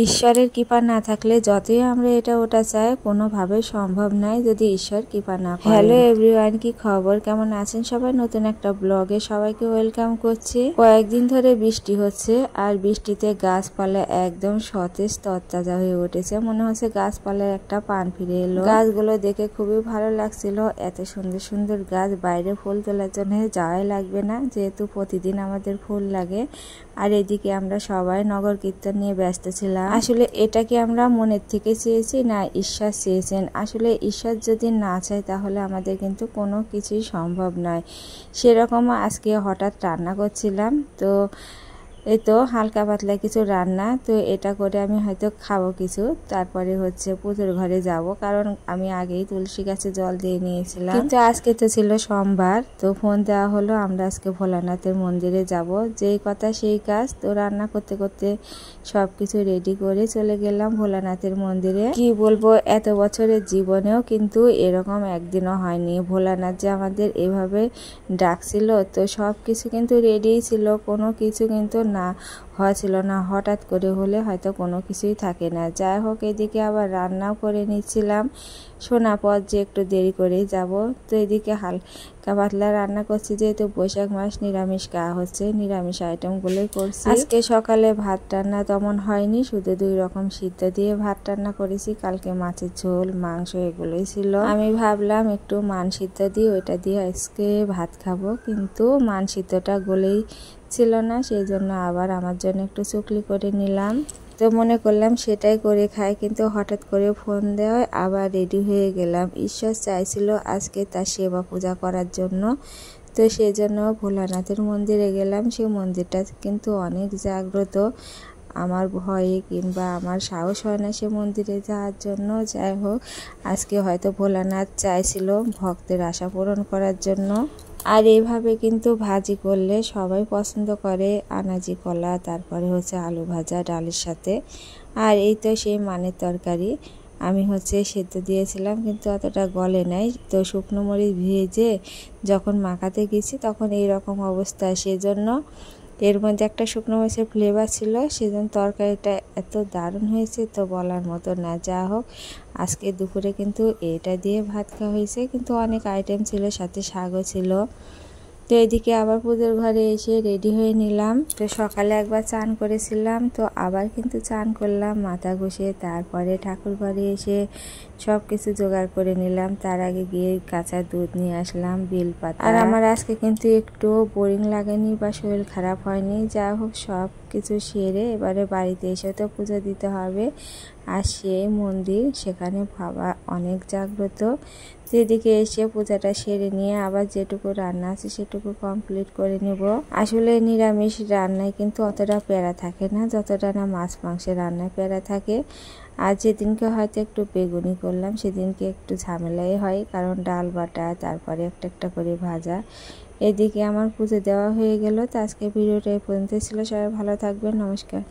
ঈশ্বরের কৃপা না থাকলে যতই আমরা এটা ওটা চাই কোনোভাবে সম্ভব নয় যদি ঈশ্বর কৃপা না করে। হ্যালো এভরিওয়ান, কি খবর, কেমন আছেন সবাই? নতুন একটা ব্লগে সবাইকে ওয়েলকাম করছি। কয়েকদিন ধরে বৃষ্টি হচ্ছে আর বৃষ্টিতে গাছপালা একদম সতেজ তরতাজা হয়ে উঠেছে, মনে হচ্ছে গাছপালার একটা প্রাণ ফিরে এলো। গাছগুলো দেখে খুবই ভালো লাগছিল, এত সুন্দর সুন্দর গাছ, বাইরে ফুল তোলার জন্য যাওয়াই লাগবে না, যেহেতু প্রতিদিন আমাদের ফুল লাগে। আর এদিকে আমরা সবাই নগর কীর্তন নিয়ে ব্যস্ত ছিলাম। আসলে এটা কি আমরা মনের থেকে চেয়েছি না ঈশ্বর চেয়েছেন? আসলে ঈশ্বর যদি না চায় তাহলে আমাদের কিন্তু কোনো কিছুই সম্ভব নয়। সেরকম আজকে হঠাৎ রান্না করছিলাম, তো এই তো হালকা পাতলা কিছু রান্না, তো এটা করে আমি হয়তো খাবো কিছু, তারপরে হচ্ছে পুজোর ঘরে যাব, কারণ আমি আগেই তুলসী গাছে জল দিয়ে নিয়েছিলাম। কিন্তু আজকে তো ছিল সোমবার, তো ফোন দেওয়া হলো আমরা আজকে ভোলানাথের মন্দিরে যাব। যেই কথা সেই কাজ, তো রান্না করতে করতে সবকিছু রেডি করে চলে গেলাম ভোলানাথের মন্দিরে। কি বলবো, এত বছরের জীবনেও কিন্তু এরকম একদিনও হয়নি ভোলানাথ যে আমাদের এভাবে ডাকছিল। তো সব কিছু কিন্তু রেডি ছিল, কোনো কিছু কিন্তু না হয়েছিল না, হঠাৎ করে হলে হয়তো কোনো কিছুই থাকে না। যাই হোক, এদিকে আবার রান্নাও করে নিচ্ছিলাম, শোনা পর যে একটু দেরি করেই যাব। তো এদিকে হালকা পাতলা রান্না করছি, যেহেতু বৈশাখ মাস নিরামিষ খাওয়া হচ্ছে, নিরামিষ আইটেমগুলোই করছি। আজকে সকালে ভাত রান্না তেমন হয়নি, শুধু 2 রকম সিদ্ধ দিয়ে ভাত রান্না করেছি। কালকে মাছের ঝোল, মাংস এগুলোই ছিল। আমি ভাবলাম একটু মান সিদ্ধ দিয়ে ওইটা দিয়ে আজকে ভাত খাবো, কিন্তু মান সিদ্ধটা গলেই ছিল না, সেই জন্য আবার আমার জন্য একটু চুকলি করে নিলাম। তো মনে করলাম সেটাই করে খাই, কিন্তু হঠাৎ করে ফোন দেওয়ায় আবার রেডি হয়ে গেলাম। ঈশ্বর চাইছিল আজকে তার সেবা পূজা করার জন্য, তো সেই জন্য ভোলানাথের মন্দিরে গেলাম। সেই মন্দিরটা কিন্তু অনেক জাগ্রত, আমার ভয়ে কিংবা আমার সাহস হয় না সে মন্দিরে যাওয়ার জন্য। যাই হোক, আজকে হয়তো ভোলানাথ চাইছিল ভক্তের আশা পূরণ করার জন্য। আর এইভাবে কিন্তু ভাজি করলে সবাই পছন্দ করে, আনাজি কলা, তারপরে হচ্ছে আলু ভাজা ডালের সাথে। আর এই তো সেই মানের তরকারি আমি হচ্ছে সেদ্ধ দিয়েছিলাম, কিন্তু অতটা গলে নাই। তো শুকনো মরিচ ভেজে যখন মাখাতে গেছি তখন এইরকম অবস্থা, সেজন্য এর মধ্যে একটা শুকনো মরিচের ফ্লেভার ছিল, সেজন্য তরকারিটা এত দারুণ হয়েছে তো বলার মতো না। যা হোক, আজকে দুপুরে কিন্তু এটা দিয়ে ভাত খাওয়া হয়েছে, কিন্তু অনেক আইটেম ছিল, সাথে শাকও ছিল। তো এদিকে আবার পুজোর ঘরে এসে রেডি হয়ে নিলাম। তো সকালে একবার চান করেছিলাম, তো আবার কিন্তু চান করলাম মাথা ঘষে, তারপরে ঠাকুর ঘরে এসে সব কিছু জোগাড় করে নিলাম। তার আগে গিয়ে কাঁচা দুধ নিয়ে আসলাম, বেলপাতা। আর আমার আজকে কিন্তু একটু বোরিং লাগেনি বা শরীর খারাপ হয়নি। যা হোক, সব কিছু সেরে এবারে বাড়িতে এসে তো পুজো দিতে হবে। আর সেই মন্দির সেখানে ভাবা অনেক জাগ্রত। সেদিকে এসে পূজাটা সেরে নিয়ে আবার যেটুকু রান্না আছে সেটুকু কমপ্লিট করে নেব। আসলে নিরামিষ রান্নায় কিন্তু অতটা প্যারা থাকে না, যতটা না মাছ মাংসের রান্নায় প্যারা থাকে। আর যেদিনকে হয়তো একটু বেগুনি করলাম সেদিনকে একটু ঝামেলাই হয়, কারণ ডাল বাটা, তারপরে একটা একটা করে ভাজা। এদিকে আমার পুজো দেওয়া হয়ে গেল। তো আজকে ভিডিওটা এই পর্যন্ত ছিল, সবাই ভালো থাকবেন, নমস্কার।